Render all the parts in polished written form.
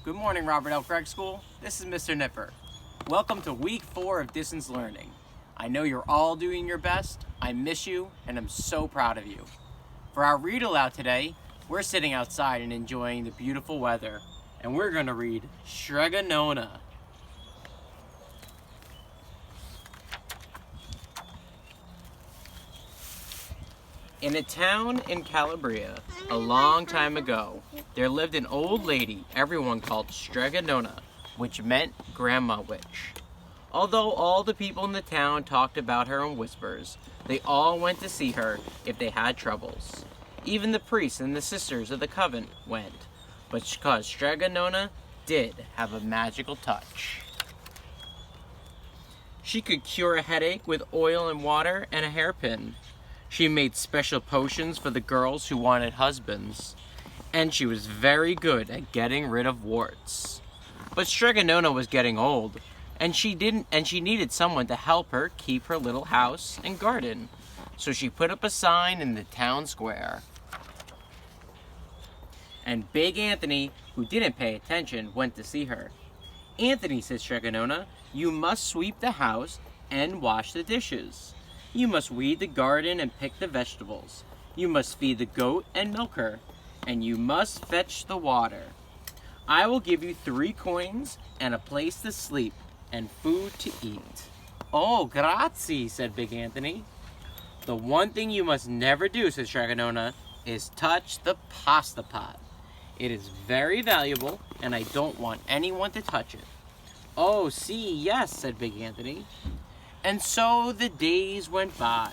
Good morning, Robert L. Craig School. This is Mr. Nipper. Welcome to week 4 of distance learning. I know you're all doing your best. I miss you, and I'm so proud of you. For our read aloud today, we're sitting outside and enjoying the beautiful weather, and we're going to read Shreganona. In a town in Calabria, a long time ago, there lived an old lady everyone called Shreganona, which meant Grandma Witch. Although all the people in the town talked about her in whispers, they all went to see her if they had troubles. Even the priests and the sisters of the convent went, but because Shreganona did have a magical touch. She could cure a headache with oil and water and a hairpin. She made special potions for the girls who wanted husbands, and she was very good at getting rid of warts. But Shreganona was getting old, and she needed someone to help her keep her little house and garden. So she put up a sign in the town square. And Big Anthony, who didn't pay attention, went to see her. "Anthony," said Shreganona, "you must sweep the house and wash the dishes. You must weed the garden and pick the vegetables. You must feed the goat and milk her. And you must fetch the water. I will give you 3 coins and a place to sleep and food to eat." "Oh, grazie," said Big Anthony. "The one thing you must never do," said Shreganona, "is touch the pasta pot. It is very valuable, and I don't want anyone to touch it." "Oh, see, yes," said Big Anthony. And so the days went by.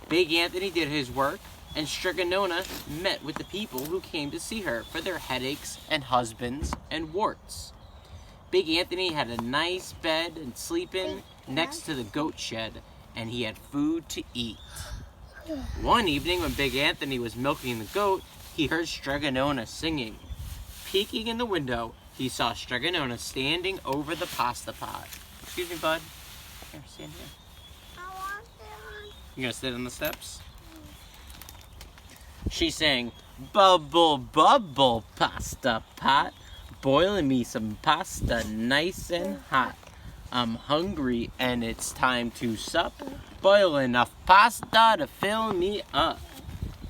Big Anthony did his work, and Shreganona met with the people who came to see her for their headaches and husbands and warts. Big Anthony had a nice bed and sleep in next to the goat shed, and he had food to eat. One evening when Big Anthony was milking the goat, he heard Shreganona singing. Peeking in the window, he saw Shreganona standing over the pasta pot. "Excuse me, bud. Here, stand here." I want to. You gonna sit on the steps? She sang, "Bubble, bubble, pasta pot, boiling me some pasta nice and hot. I'm hungry and it's time to sup. Boil enough pasta to fill me up."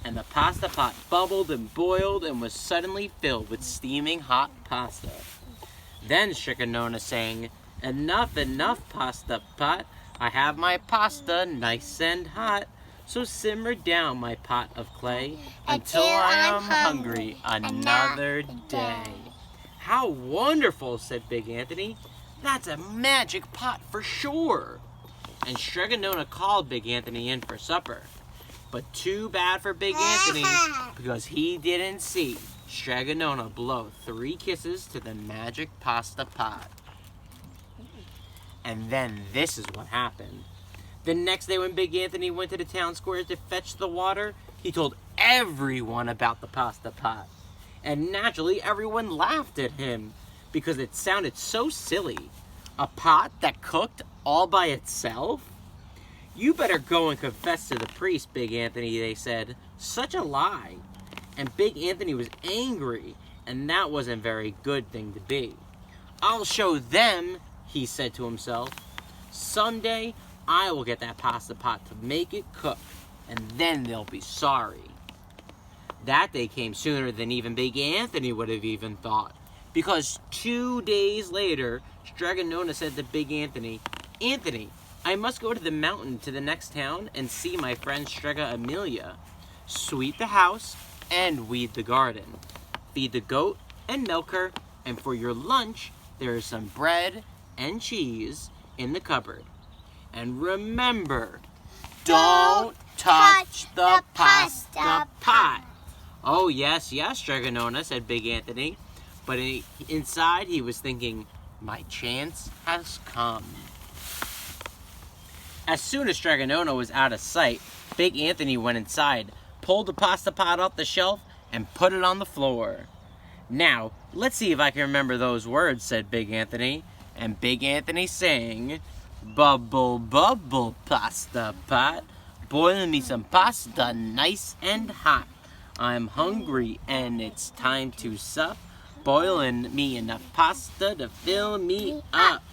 And the pasta pot bubbled and boiled and was suddenly filled with steaming hot pasta. Then Shreganona sang, "Enough, enough, pasta pot. I have my pasta nice and hot. So simmer down, my pot of clay, until I am hungry another day." "How wonderful," said Big Anthony. "That's a magic pot for sure." And Shreganona called Big Anthony in for supper. But too bad for Big Anthony, because he didn't see Shreganona blow 3 kisses to the magic pasta pot. And then this is what happened. The next day when Big Anthony went to the town square to fetch the water, he told everyone about the pasta pot. And naturally, everyone laughed at him because it sounded so silly. A pot that cooked all by itself? "You better go and confess to the priest, Big Anthony," they said. "Such a lie." And Big Anthony was angry, and that wasn't a very good thing to be. "I'll show them," he said to himself. "Someday I will get that pasta pot to make it cook, and then they'll be sorry." That day came sooner than even Big Anthony would have even thought, because 2 days later, Shreganona said to Big Anthony, "Anthony, I must go to the mountain to the next town and see my friend Strega Amelia. Sweep the house and weed the garden. Feed the goat and milk her, and for your lunch, there is some bread and cheese in the cupboard. And remember, don't touch the pasta pot." "Oh, yes, yes, Shreganona," said Big Anthony. But inside he was thinking, "My chance has come." As soon as Shreganona was out of sight, Big Anthony went inside, pulled the pasta pot off the shelf, and put it on the floor. "Now, let's see if I can remember those words," said Big Anthony. And Big Anthony sang, "Bubble, bubble, pasta pot, boil me some pasta nice and hot. I'm hungry and it's time to sup. boiling me enough pasta to fill me up.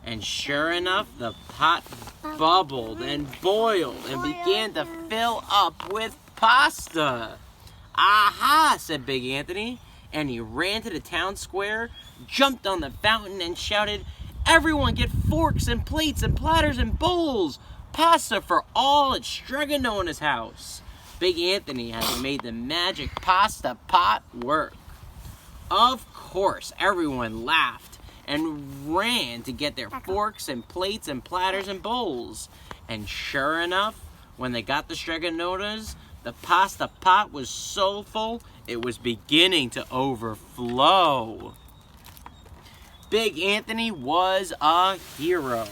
And sure enough, the pot bubbled and boiled and began to fill up with pasta. Aha, said Big Anthony, and he ran to the town square, jumped on the fountain, and shouted, "Everyone get forks and plates and platters and bowls! Pasta for all at Stregonona's house!" Big Anthony had made the magic pasta pot work. Of course, everyone laughed and ran to get their forks and plates and platters and bowls. And sure enough, when they got the Stregononas, the pasta pot was so full, it was beginning to overflow. Big Anthony was a hero.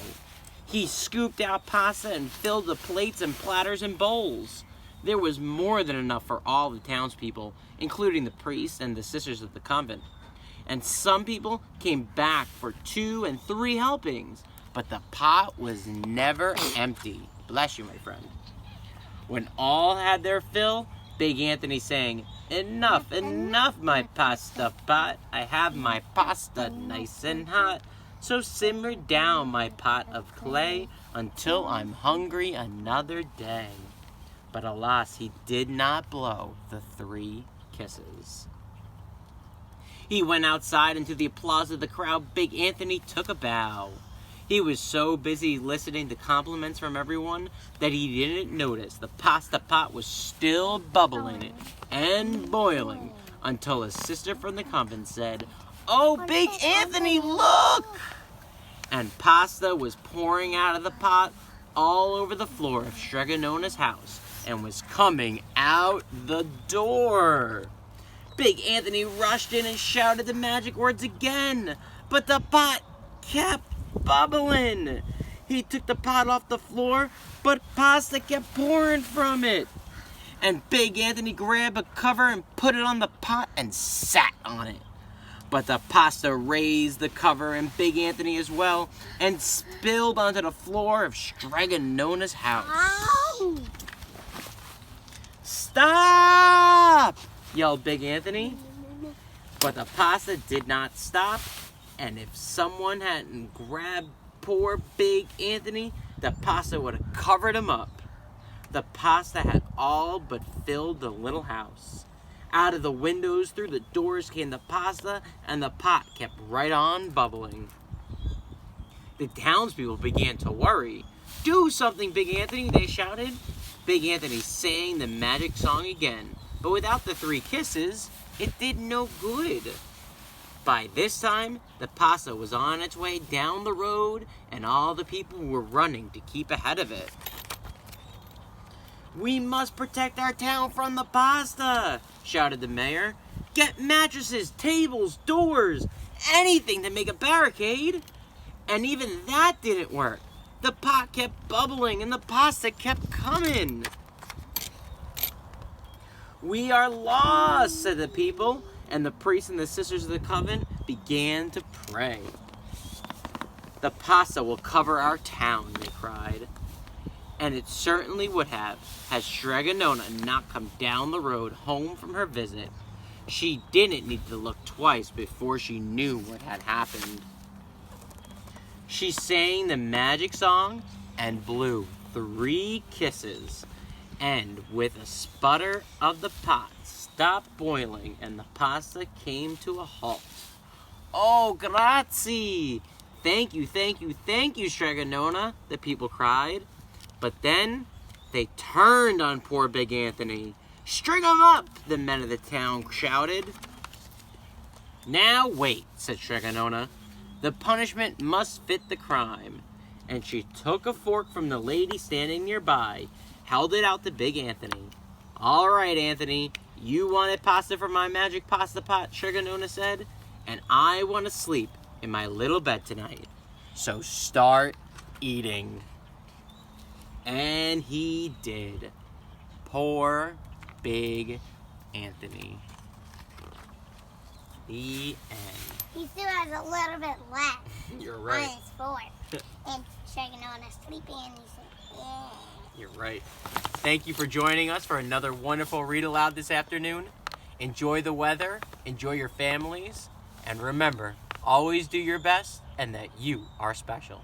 He scooped out pasta and filled the plates and platters and bowls. There was more than enough for all the townspeople, including the priests and the sisters of the convent. And some people came back for 2 and 3 helpings, but the pot was never empty. Bless you, my friend. When all had their fill, Big Anthony sang, "Enough, enough, my pasta pot. I have my pasta nice and hot. So simmer down, my pot of clay, until I'm hungry another day." But alas, he did not blow the 3 kisses. He went outside into the applause of the crowd. Big Anthony took a bow. He was so busy listening to compliments from everyone that he didn't notice the pasta pot was still bubbling and boiling until a sister from the convent said, "Oh, Big Anthony, look!" And pasta was pouring out of the pot all over the floor of Stregonona's house and was coming out the door. Big Anthony rushed in and shouted the magic words again, but the pot kept bubbling. He took the pot off the floor, but pasta kept pouring from it. And Big Anthony grabbed a cover and put it on the pot and sat on it. But the pasta raised the cover and Big Anthony as well and spilled onto the floor of Stregonona's house. Ow! "Stop!" yelled Big Anthony. But the pasta did not stop, and if someone hadn't grabbed poor Big Anthony, the pasta would have covered him up. The pasta had all but filled the little house. Out of the windows, through the doors came the pasta, and the pot kept right on bubbling. The townspeople began to worry. "Do something, Big Anthony," they shouted. Big Anthony sang the magic song again, but without the 3 kisses, it did no good. By this time, the pasta was on its way down the road, and all the people were running to keep ahead of it. "We must protect our town from the pasta," shouted the mayor. "Get mattresses, tables, doors, anything to make a barricade." And even that didn't work. The pot kept bubbling and the pasta kept coming. "We are lost," said the people, and the priests and the sisters of the convent began to pray. "The pasta will cover our town," they cried. And it certainly would have, had Stregonona not come down the road home from her visit. She didn't need to look twice before she knew what had happened. She sang the magic song and blew 3 kisses, and with a sputter of the pot stopped boiling and the pasta came to a halt. "Oh, grazie! Thank you, thank you, thank you, Stregonona," the people cried. But then they turned on poor Big Anthony. "String him up!" the men of the town shouted. "Now wait," said Stregonona. "The punishment must fit the crime." And she took a fork from the lady standing nearby, held it out to Big Anthony. "All right, Anthony, you wanted pasta from my magic pasta pot," Stregonona said, "and I want to sleep in my little bed tonight. So start eating." And he did. Poor Big Anthony. The end. He still has a little bit left. You're right. On his fork. And Stregonona's sleeping and he said, yeah. You're right. Thank you for joining us for another wonderful Read Aloud this afternoon. Enjoy the weather, enjoy your families, and remember, always do your best and that you are special.